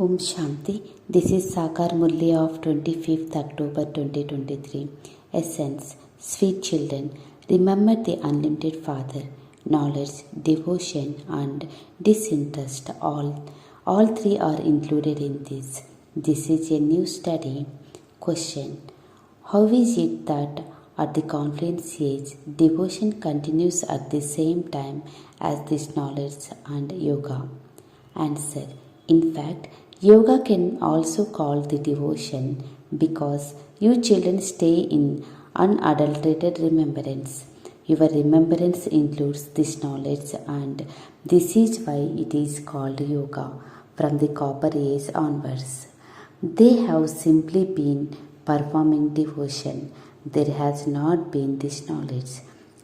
Om Shanti. This is Sakar Murli of 25th October 2023. Essence. Sweet children, remember the unlimited Father. Knowledge, devotion and disinterest, all three are included in this. This is a new study. Question. How is it that at the confluence age, devotion continues at the same time as this knowledge and yoga? Answer. In fact, yoga can also call the devotion because you children stay in unadulterated remembrance. Your remembrance includes this knowledge, and this is why it is called yoga from the copper age onwards. They have simply been performing devotion. There has not been this knowledge.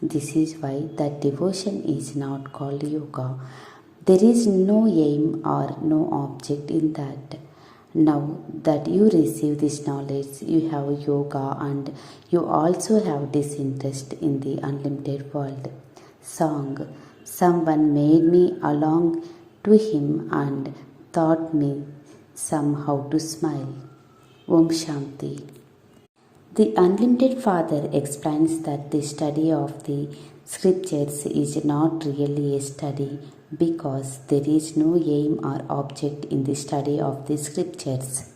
This is why that devotion is not called yoga. There is no aim or no object in that. Now that you receive this knowledge, you have yoga and you also have disinterest in the unlimited world. Song. Someone made me along to him and taught me somehow to smile. Om Shanti. The Unlimited Father explains that the study of the scriptures is not really a study because there is no aim or object in the study of the scriptures.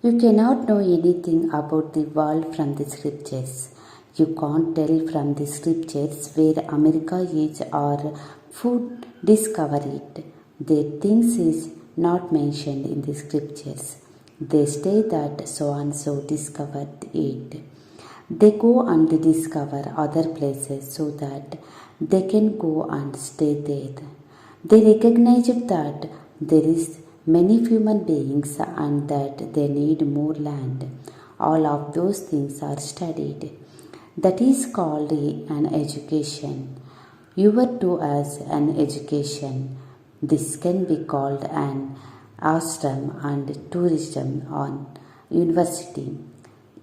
You cannot know anything about the world from the scriptures. You can't tell from the scriptures where America is or food discover it. The things is not mentioned in the scriptures. They say that so and so discovered it. They go and discover other places so that they can go and stay there. They recognize that there is many human beings and that they need more land. All of those things are studied. That is called an education. You were to as an education. This can be called an ashram and tourism on university.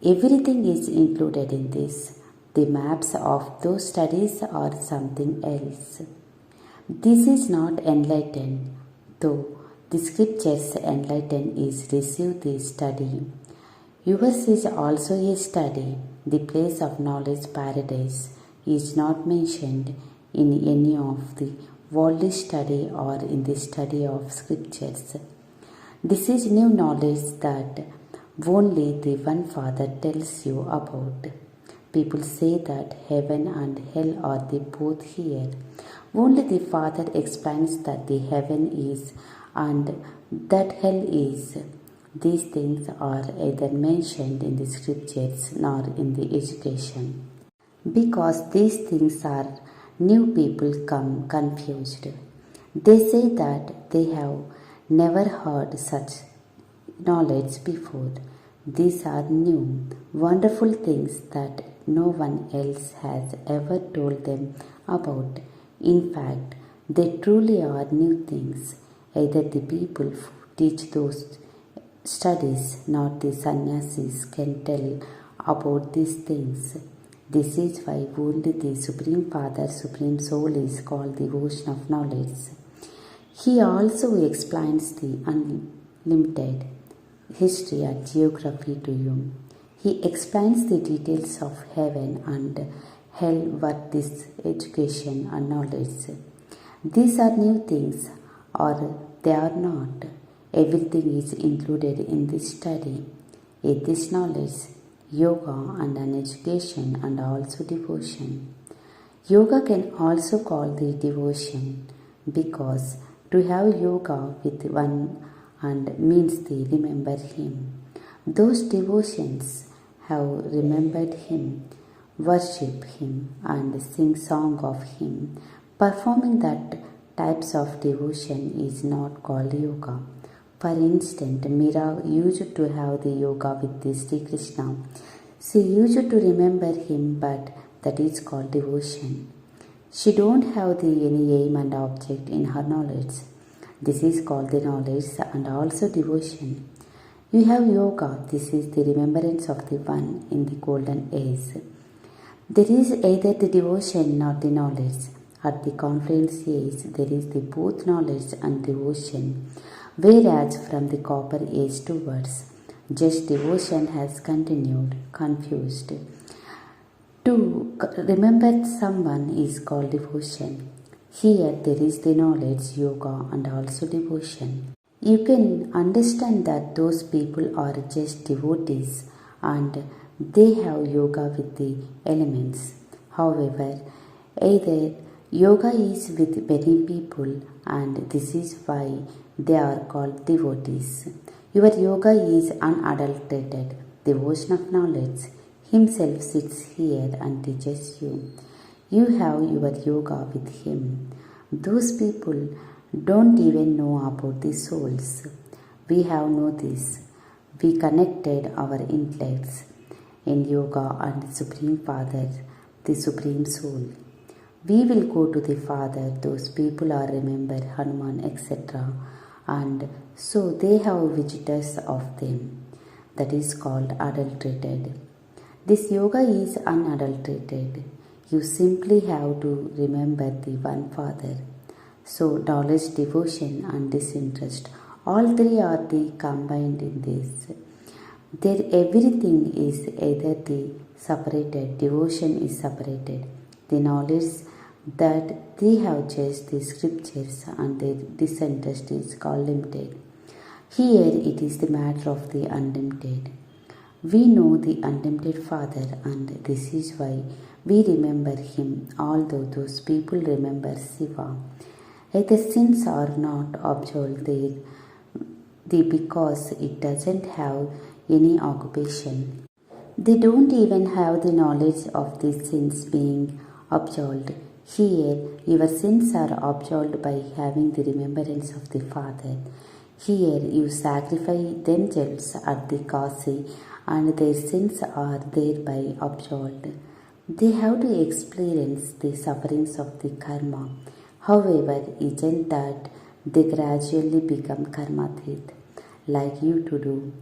Everything is included in this. The maps of those studies are something else. This is not enlightened, though the scriptures enlighten is receive the study. Yours is also a study. The place of knowledge paradise is not mentioned in any of the worldly study or in the study of scriptures. This is new knowledge that only the one Father tells you about. People say that heaven and hell are the both here. Only the Father explains that the heaven is and that hell is. These things are either mentioned in the scriptures nor in the education. Because these things are new, people come confused. They say that they have never heard such knowledge before. These are new, wonderful things that no one else has ever told them about. In fact, they truly are new things. Either the people who teach those studies, not the sannyasis, can tell about these things. This is why only the Supreme Father, Supreme Soul is called the ocean of knowledge. He also explains the unlimited history and geography to you. He explains the details of heaven and hell with this education and knowledge. These are new things or they are not. Everything is included in this study. In this knowledge, yoga and an education and also devotion. Yoga can also call the devotion because to have yoga with one and means they remember him. Those devotions have remembered him, worship him and sing song of him. Performing that types of devotion is not called yoga. For instance, Meera used to have the yoga with the Sri Krishna. She used to remember him, but that is called devotion. She don't have any aim and object in her knowledge. This is called the knowledge and also devotion. You have yoga. This is the remembrance of the one in the golden age. There is either the devotion or the knowledge. At the confluence age, there is the both knowledge and devotion. whereas from the copper age towards, just devotion has continued, confused. To remember someone is called devotion. Here there is the knowledge, yoga, and also devotion. You can understand that those people are just devotees and they have yoga with the elements. However, either yoga is with many people and this is why they are called devotees. Your yoga is unadulterated, devotion of knowledge. Himself sits here and teaches you. You have your yoga with him. Those people don't even know about the souls. We have know this. We connected our intellects in yoga and Supreme Father, the Supreme Soul. We will go to the Father. Those people are remember Hanuman, etc. And so they have visitors of them. That is called adulterated. This yoga is unadulterated. You simply have to remember the one Father. So knowledge, devotion and disinterest, all three are the combined in this. There everything is either the separated, devotion is separated. The knowledge that they have just the scriptures and their disinterest is called limited. Here it is the matter of the unlimited. We know the unlimited Father and this is why we remember him, although those people remember Shiva. Either sins are not absolved there because it doesn't have any occupation. They don't even have the knowledge of the sins being absolved. Here, your sins are absolved by having the remembrance of the Father. Here, you sacrifice themselves at the Kasi and their sins are thereby absolved. They have to experience the sufferings of the karma. However, isn't that they gradually become karmathit, like you to do?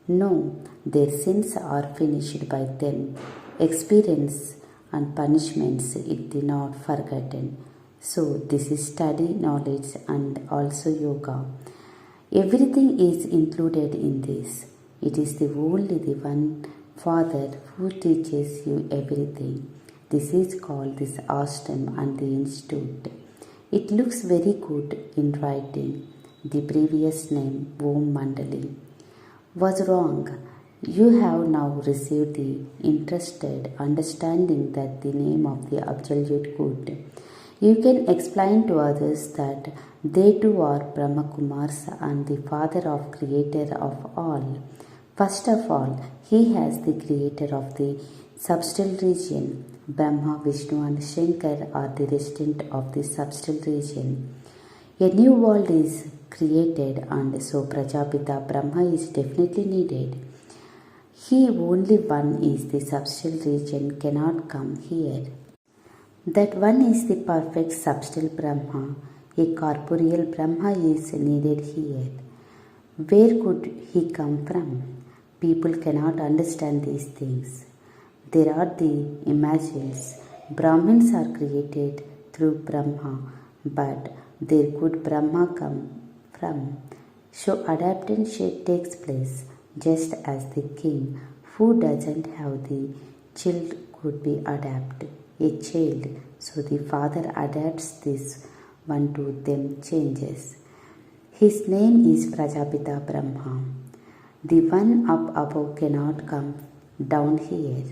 No, their sins are finished by them. Experience and punishments it did not forgotten. So this is study, knowledge and also yoga. Everything is included in this. It is the only the one Father who teaches you everything. This is called this ashram and the institute. It looks very good in writing. The previous name, Om Mandali, was wrong. You have now received the interested understanding that the name of the absolute good. You can explain to others that they too are Brahma Kumars and the Father of Creator of all. First of all, he has the creator of the substral region. Brahma, Vishnu and Shankar are the resident of the substral region. A new world is created and so Prajapita Brahma is definitely needed. He only one is the substral region cannot come here. That one is the perfect substral Brahma. A corporeal Brahma is needed here. Where could he come from? People cannot understand these things. There are the imagines. Brahmins are created through Brahma, but where could Brahma come from? So adaptation takes place just as the king who doesn't have the child could be adapted. A child, so the father adapts this one to them changes. His name is Prajapita Brahma. The one up above cannot come down here.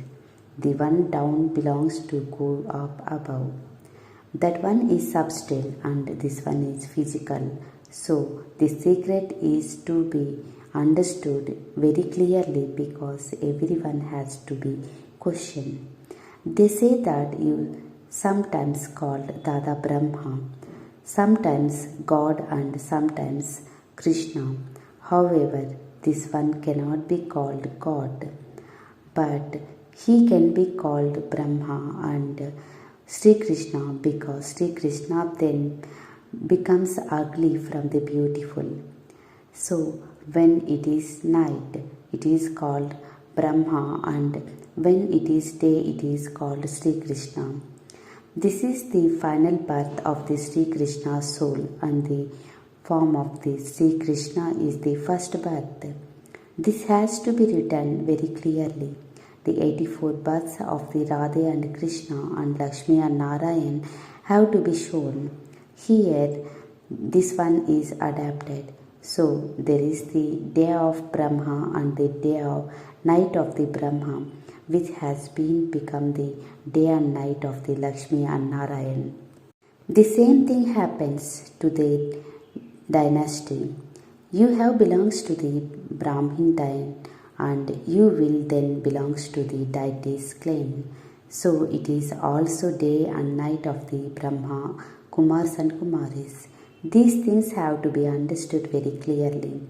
The one down belongs to go up above. That one is substance and this one is physical. So the secret is to be understood very clearly because everyone has to be questioned. They say that you sometimes called Dada Brahma, sometimes God and sometimes Krishna. However, this one cannot be called God, but he can be called Brahma and Sri Krishna because Sri Krishna then becomes ugly from the beautiful. So when it is night, it is called Brahma and when it is day, it is called Sri Krishna. This is the final birth of the Sri Krishna soul and the form of the Sri Krishna is the first birth. This has to be written very clearly. The 84 births of the Radha and Krishna and Lakshmi and Narayan have to be shown. Here, this one is adapted. So, there is the day of Brahma and the night of the Brahma, which has been become the day and night of the Lakshmi and Narayan. The same thing happens to the dynasty. You have belongs to the Brahmin line and you will then belongs to the deity's clan. So it is also day and night of the Brahma, Kumars and Kumaris. These things have to be understood very clearly.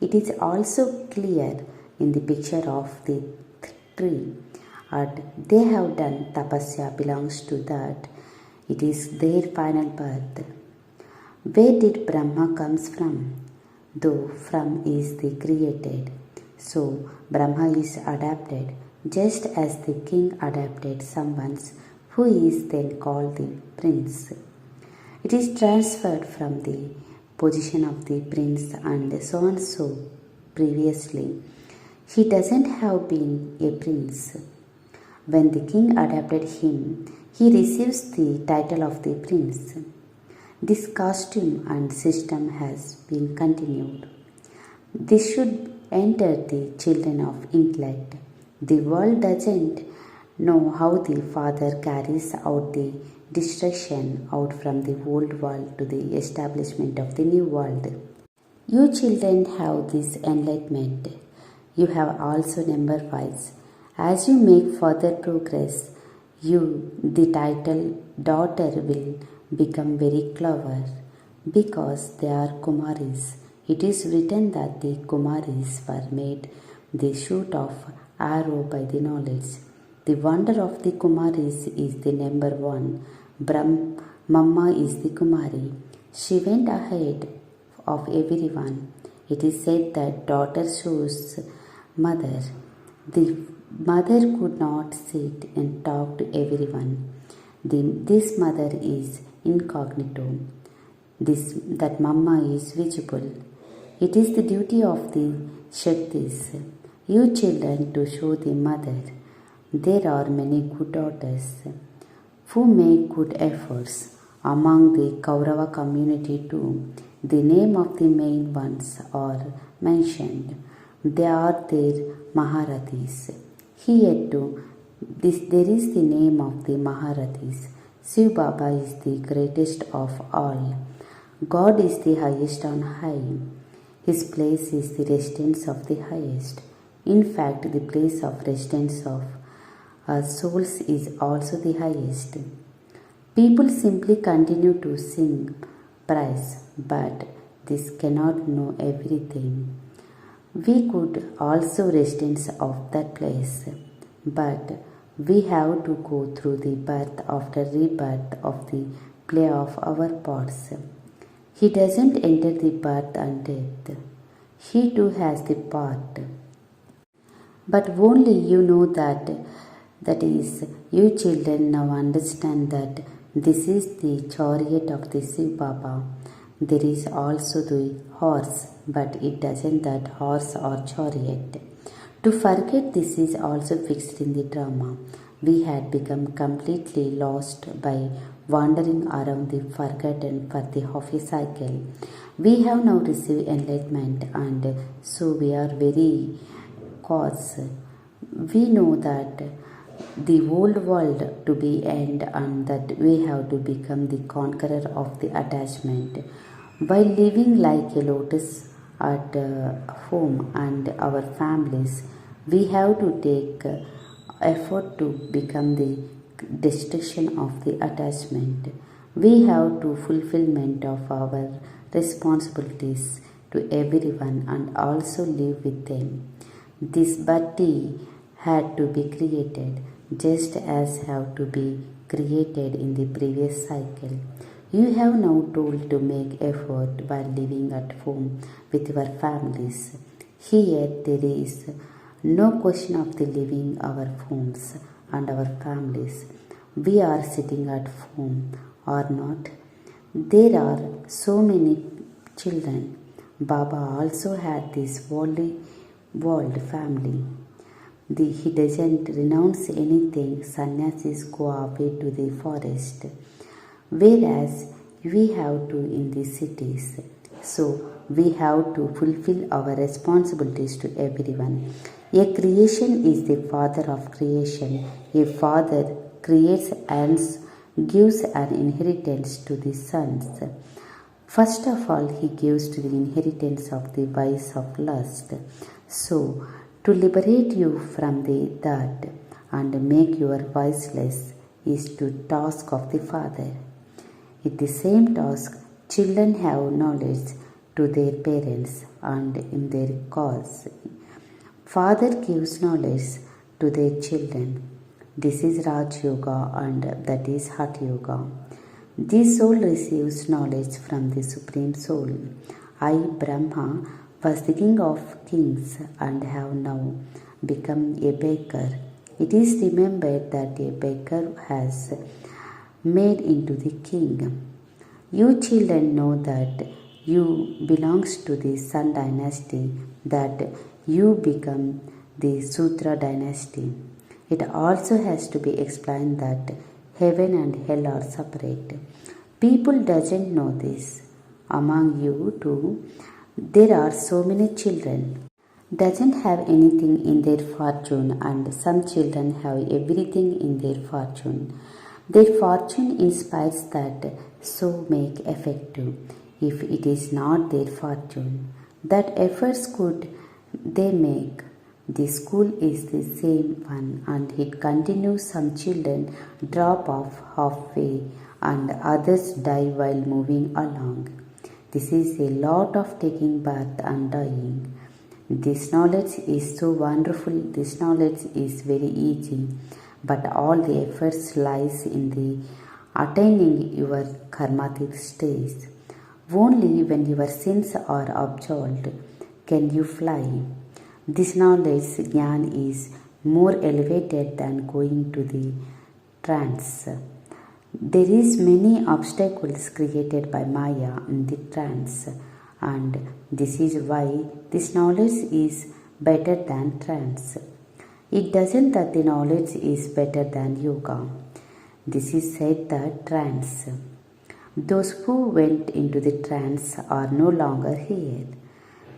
It is also clear in the picture of the tree. And they have done tapasya belongs to that. It is their final birth. Where did Brahma comes from? Though from is the created. So Brahma is adapted just as the king adapted someone who is then called the prince. It is transferred from the position of the prince and so previously. He doesn't have been a prince. When the king adapted him, he receives the title of the prince. This costume and system has been continued. This should enter the children of intellect. The world doesn't know how the Father carries out the destruction out from the old world to the establishment of the new world. You children have this enlightenment. You have also number wise. As you make further progress, the title daughter will become very clever because they are Kumaris. It is written that the Kumaris were made the shoot of arrow by the knowledge. The wonder of the Kumaris is the number one. Mama is the Kumari. She went ahead of everyone. It is said that daughter shows mother. The mother could not sit and talk to everyone. This mother is incognito. That mama is visible. It is the duty of the Shaktis, you children, to show the mother. There are many good daughters who make good efforts among the Kaurava community too. The name of the main ones are mentioned. They are their Maharathis. Here too, there is the name of the Maharathis. Shiv Baba is the greatest of all. God is the highest on high. His place is the residence of the highest. In fact, the place of residence of our souls is also the highest. People simply continue to sing praise, but this cannot know everything. We could also residence of that place, but we have to go through the birth after rebirth of the play of our parts. He doesn't enter the birth and death. He too has the part. But only you know that is, you children now understand that this is the chariot of the Shiv Baba. There is also the horse, but it doesn't that horse or chariot. To forget this is also fixed in the drama. We had become completely lost by wandering around the forgotten for the half a cycle. We have now received enlightenment and so we are very cause. We know that the old world to be end and that we have to become the conqueror of the attachment. While living like a lotus at home and our families, we have to take effort to become the destruction of the attachment. We have to fulfillment of our responsibilities to everyone and also live with them. This bhakti had to be created just as have to be created in the previous cycle. You have now told to make effort while living at home with your families. Here there is no question of the living our homes and our families. We are sitting at home or not. There are so many children. Baba also had this world family. He doesn't renounce anything. Sannyasis go away to the forest, whereas we have to in the cities. So we have to fulfill our responsibilities to everyone. A creation is the father of creation. A father creates and gives an inheritance to the sons. First of all, he gives to the inheritance of the vice of lust. So, to liberate you from that and make your viceless is the task of the Father. In the same task, children have knowledge to their parents and in their cause. Father gives knowledge to their children. This is Raj Yoga and that is Hatha Yoga. This soul receives knowledge from the Supreme Soul. I, Brahma, was the king of kings and have now become a beggar. It is remembered that a beggar has made into the king. You children know that you belongs to the Sun dynasty, that you become the Sudra dynasty. It also has to be explained that heaven and hell are separate. People doesn't know this. Among you too, there are so many children doesn't have anything in their fortune, and some children have everything in their fortune. Their fortune inspires that so make effective. If it is not their fortune, that efforts could they make. The school is the same one and it continues. Some children drop off halfway and others die while moving along. This is a lot of taking birth and dying. This knowledge is so wonderful. This knowledge is very easy, but all the efforts lies in the attaining your karmatic stage. Only when your sins are absolved can you fly. This knowledge, Jnana, is more elevated than going to the trance. There is many obstacles created by Maya in the trance, and this is why this knowledge is better than trance. It doesn't that the knowledge is better than yoga. This is said that trance. Those who went into the trance are no longer here.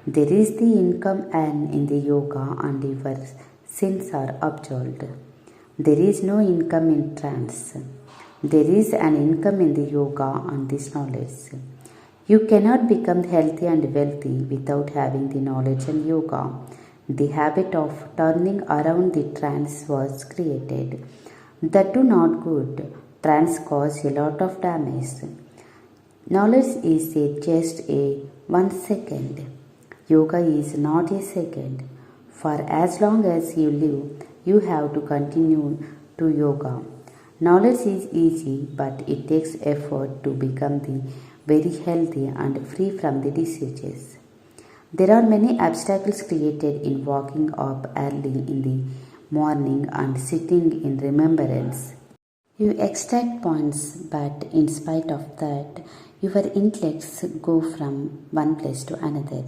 There is the income and in the yoga and your sins are absolved. There is no income in trance. There is an income in the yoga and this knowledge. You cannot become healthy and wealthy without having the knowledge and yoga. The habit of turning around the trance was created. That too not good. Trance causes a lot of damage. Knowledge is just a 1 second. Yoga is not a second. For as long as you live, you have to continue to yoga. Knowledge is easy, but it takes effort to become the very healthy and free from the diseases. There are many obstacles created in waking up early in the morning and sitting in remembrance. You extract points, but in spite of that, your intellects go from one place to another.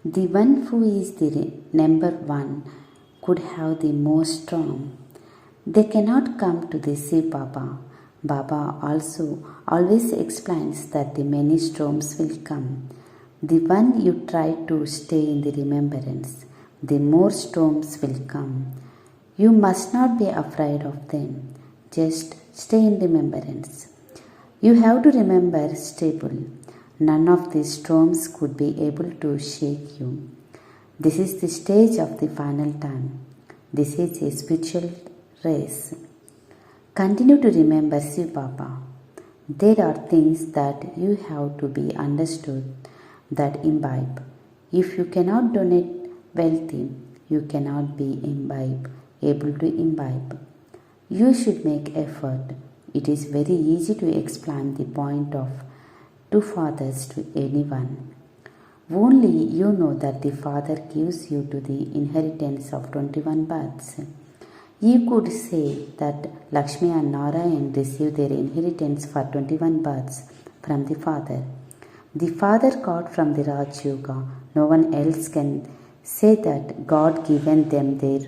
The one who is the number one could have the most storm. They cannot come to the Shiv Baba. Baba also always explains that the many storms will come. The one you try to stay in the remembrance, the more storms will come. You must not be afraid of them. Just stay in remembrance. You have to remember stable. None of these storms could be able to shake you. This is the stage of the final time. This is a spiritual race. Continue to remember Shiv Baba. There are things that you have to be understood that imbibe. If you cannot donate wealthy, you cannot be able to imbibe. You should make effort. It is very easy to explain the point of two fathers to anyone. Only you know that the Father gives you to the inheritance of 21 births. You could say that Lakshmi and Narayan receive their inheritance for 21 births from the Father. The father got from the Raj Yoga. No one else can say that God given them their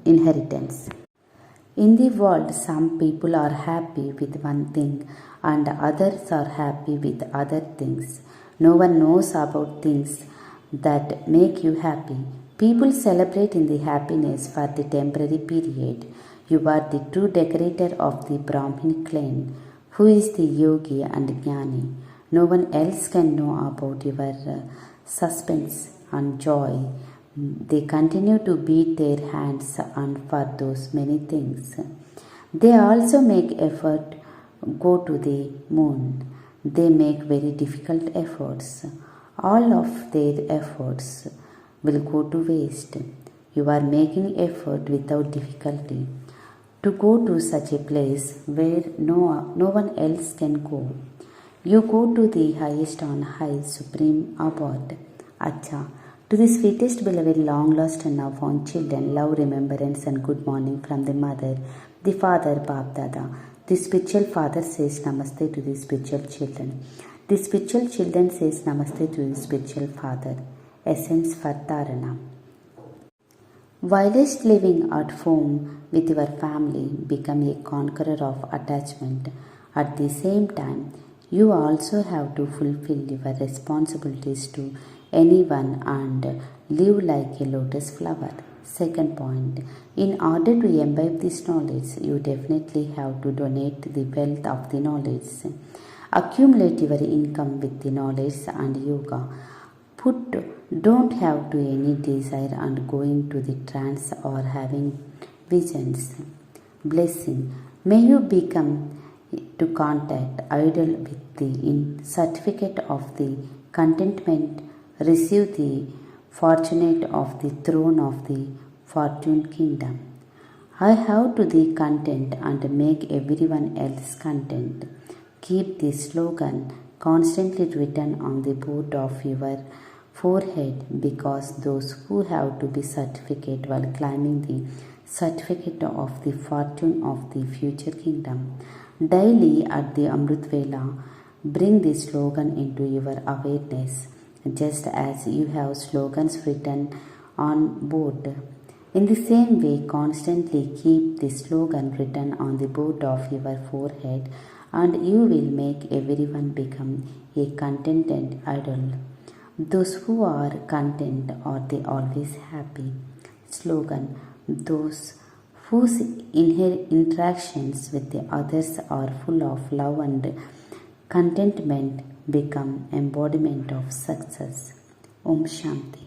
inheritance. In the world, some people are happy with one thing and others are happy with other things. No one knows about things that make you happy. People celebrate in the happiness for the temporary period. You are the true decorator of the Brahmin clan, who is the yogi and jnani. No one else can know about your suspense and joy. They continue to beat their hands on for those many things. They also make effort go to the moon. They make very difficult efforts. All of their efforts will go to waste. You are making effort without difficulty to go to such a place where no one else can go. You go to the highest on high, supreme abode. Acha. To the sweetest beloved, long lost and now found children, love, remembrance, and good morning from the mother, the father, Bap Dada. The spiritual father says Namaste to the spiritual children. The spiritual children says Namaste to the spiritual father. Essence for Dharana. Whilst living at home with your family, become a conqueror of attachment. At the same time, you also have to fulfill your responsibilities to anyone and live like a lotus flower. Second point, in order to imbibe this knowledge, you definitely have to donate the wealth of the knowledge. Accumulate your income with the knowledge and yoga. Don't have to any desire and going to the trance or having visions. Blessing. May you become to contact idol with the certificate of the contentment, receive the fortunate of the throne of the fortune kingdom. I have to be content and make everyone else content. Keep the slogan constantly written on the board of your forehead, because those who have to be certificate while climbing the certificate of the fortune of the future kingdom. Daily at the Amrit Vela, bring the slogan into your awareness, just as you have slogans written on board. In the same way, constantly keep the slogan written on the board of your forehead, and you will make everyone become a contented idol. Those who are content are they always happy. Slogan. Those whose interactions with the others are full of love and contentment become embodiment of success. Om Shanti.